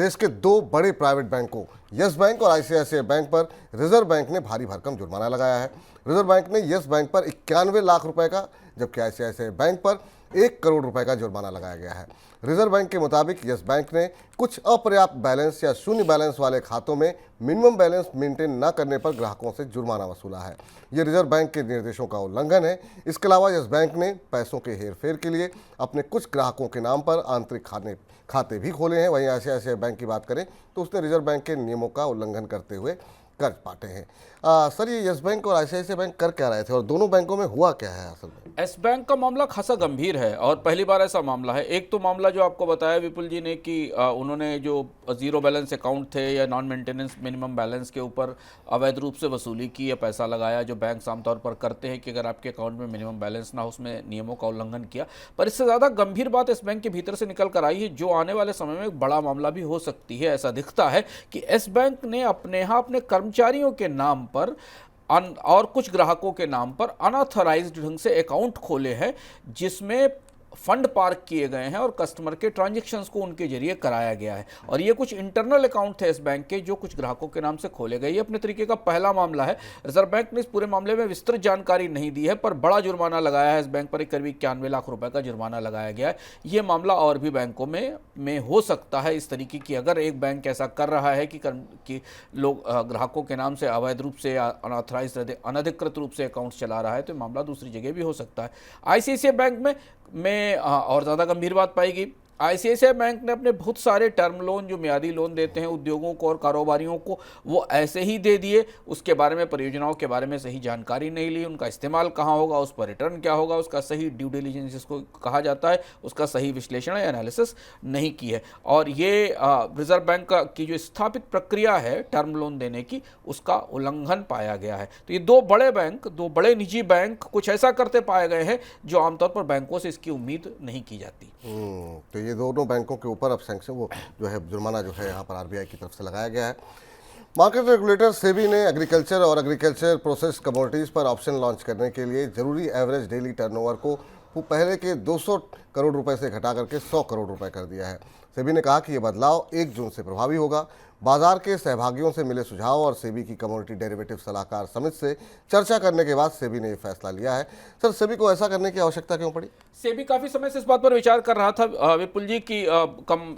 देश के दो बड़े प्राइवेट बैंकों यस बैंक और आईसीआईसीआई बैंक पर रिजर्व बैंक ने भारी भरकम जुर्माना लगाया है। रिजर्व बैंक ने यस बैंक पर 91 लाख रुपए का, जबकि आईसीआईसीआई बैंक पर 1 करोड़ रुपए का जुर्माना लगाया गया है। रिजर्व बैंक के मुताबिक यस बैंक ने कुछ अपर्याप्त बैलेंस या शून्य बैलेंस वाले खातों में मिनिमम बैलेंस मेंटेन न करने पर ग्राहकों से जुर्माना वसूला है। ये रिजर्व बैंक के निर्देशों का उल्लंघन है। इसके अलावा यस बैंक ने पैसों के हेरफेर के लिए अपने कुछ ग्राहकों के नाम पर आंतरिक खाते भी खोले हैं। वहीं आईसीआईसीआई बैंक की बात करें तो उसने रिजर्व बैंक के नियमों का उल्लंघन करते हुए कर्ज बांटे हैं। सर, ये यस बैंक और आईसीआईसीआई बैंक कर क्या रहे थे और दोनों बैंकों में हुआ क्या है असल में? एस बैंक का मामला खासा गंभीर है और पहली बार ऐसा मामला है। एक तो मामला जो आपको बताया विपुल जी ने कि उन्होंने जो जीरो बैलेंस अकाउंट थे या नॉन मेंटेनेंस मिनिमम बैलेंस के ऊपर अवैध रूप से वसूली की या पैसा लगाया, जो बैंक आमतौर पर करते हैं कि अगर आपके अकाउंट में मिनिमम बैलेंस ना हो, उसमें नियमों का उल्लंघन किया। पर इससे ज़्यादा गंभीर बात इस बैंक के भीतर से निकल कर आई है, जो आने वाले समय में एक बड़ा मामला भी हो सकती है। ऐसा दिखता है कि एस बैंक ने अपने कर्मचारियों के नाम पर और कुछ ग्राहकों के नाम पर अनऑथराइज्ड ढंग से अकाउंट खोले हैं, जिसमें फंड पार्क किए गए हैं और कस्टमर के ट्रांजैक्शंस को उनके जरिए कराया गया है। और ये कुछ इंटरनल अकाउंट थे इस बैंक के, जो कुछ ग्राहकों के नाम से खोले गए। ये अपने तरीके का पहला मामला है। रिजर्व बैंक ने इस पूरे मामले में विस्तृत जानकारी नहीं दी है, पर बड़ा जुर्माना लगाया है इस बैंक पर। करीब 91 लाख रुपए का जुर्माना लगाया गया है। ये मामला और भी बैंकों में हो सकता है इस तरीके की। अगर एक बैंक ऐसा कर रहा है कि लोग ग्राहकों के नाम से अवैध रूप से या अनऑथराइज्ड अनधिकृत रूप से अकाउंट चला रहा है, तो मामला दूसरी जगह भी हो सकता है। आईसीआईसीआई बैंक में और ज़्यादा गंभीर बात पाएगी। आईसीआईसीआई बैंक ने अपने बहुत सारे टर्म लोन, जो मियादी लोन देते हैं उद्योगों को और कारोबारियों को, वो ऐसे ही दे दिए। उसके बारे में, परियोजनाओं के बारे में सही जानकारी नहीं ली, उनका इस्तेमाल कहाँ होगा, उस पर रिटर्न क्या होगा, उसका सही ड्यू डिलिजेंस जिसको कहा जाता है, उसका सही विश्लेषण या एनालिसिस नहीं की है। और ये रिजर्व बैंक की जो स्थापित प्रक्रिया है टर्म लोन देने की, उसका उल्लंघन पाया गया है। तो ये दो बड़े निजी बैंक कुछ ऐसा करते पाए गए हैं जो आमतौर पर बैंकों से इसकी उम्मीद नहीं की जाती। तो ये दोनों बैंकों के ऊपर अब सैंक्शन जो है जुर्माना जो है यहाँ पर आरबीआई की तरफ से लगाया गया है। मार्केट रेगुलेटर सेबी ने एग्रीकल्चर और एग्रीकल्चर प्रोसेस कमोडिटीज़ पर ऑप्शन लॉन्च करने के लिए जरूरी एवरेज डेली टर्नओवर को पहले के 200 करोड़ रुपए से घटा करके 100 करोड़ रुपए कर दिया है। सेबी ने कहा कि यह बदलाव 1 जून से प्रभावी होगा। बाजार के सहभागियों से मिले सुझाव और सेबी की कमोडिटी डेरिवेटिव सलाहकार समिति से चर्चा करने के बाद सेबी ने यह फैसला लिया है। सर, सेबी को ऐसा करने की आवश्यकता क्यों पड़ी? सेबी काफी समय से इस बात पर विचार कर रहा था विपुल जी की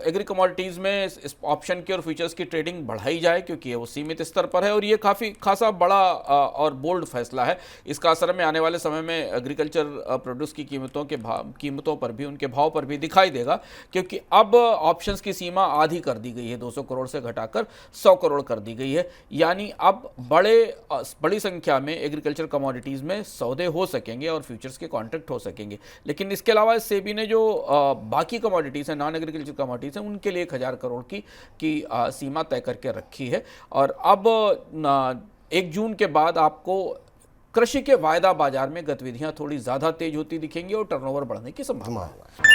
एग्री कमोडिटीज में इस ऑप्शन की और फ्यूचर्स की ट्रेडिंग बढ़ाई जाए, क्योंकि वो सीमित स्तर पर है और ये काफी खासा बड़ा और बोल्ड फैसला है। इसका असर में आने वाले समय में एग्रीकल्चर प्रोड्यूस की कीमतों पर भी, उनके भाव पर भी दिखाई देगा, क्योंकि अब ऑप्शंस की सीमा आधी कर दी गई है, 200 करोड़ से घटाकर 100 करोड़ कर दी गई है। यानी अब बड़ी संख्या में एग्रीकल्चर कमोडिटीज में सौदे हो सकेंगे और फ्यूचर्स के कॉन्ट्रैक्ट हो सकेंगे। लेकिन इसके अलावा सेबी ने जो बाकी कमोडिटीज हैं, नॉन एग्रीकल्चर कमोडिटीज हैं, उनके लिए 1000 करोड़ की सीमा तय करके रखी है। और अब 1 जून के बाद आपको कृषि के वायदा बाजार में गतिविधियां थोड़ी ज्यादा तेज होती दिखेंगी और टर्नओवर बढ़ने की संभावना है।